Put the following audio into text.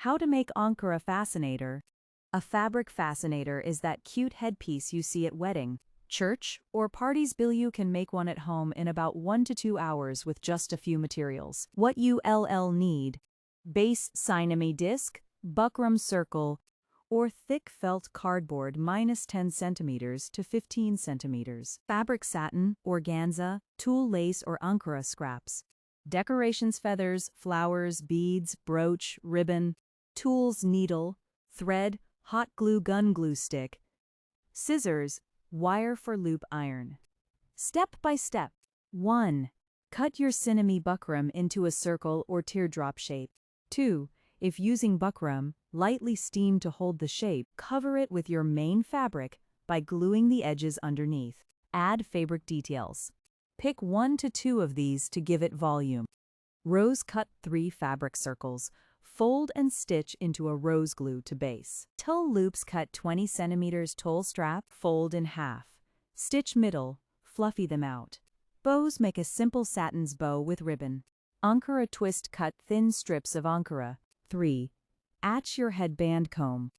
How to make Ankara fascinator. A fabric fascinator is that cute headpiece you see at wedding, church, or parties. You can make one at home in about 1 to 2 hours with just a few materials. What you need: base cinnamon disc, buckram circle, or thick felt cardboard -10 centimeters to 15 centimeters. Fabric satin, organza, tulle lace or Ankara scraps. Decorations feathers, flowers, beads, brooch, ribbon. Tools needle, thread, hot glue gun glue stick. Scissors, wire for loop iron. Step by step. 1. Cut your cinnamon buckram into a circle or teardrop shape. 2. If using buckram, lightly steam to hold the shape. Cover it with your main fabric by gluing the edges underneath. Add fabric details. Pick 1 to 2 of these to give it volume. Rose cut 3 fabric circles. Fold and stitch into a rose glue to base. Tulle loops cut 20 centimeters. Tulle strap, fold in half. Stitch middle, fluffy them out. Bows, make a simple satin's bow with ribbon. Ankara twist, cut thin strips of Ankara. 3. Attach your headband comb.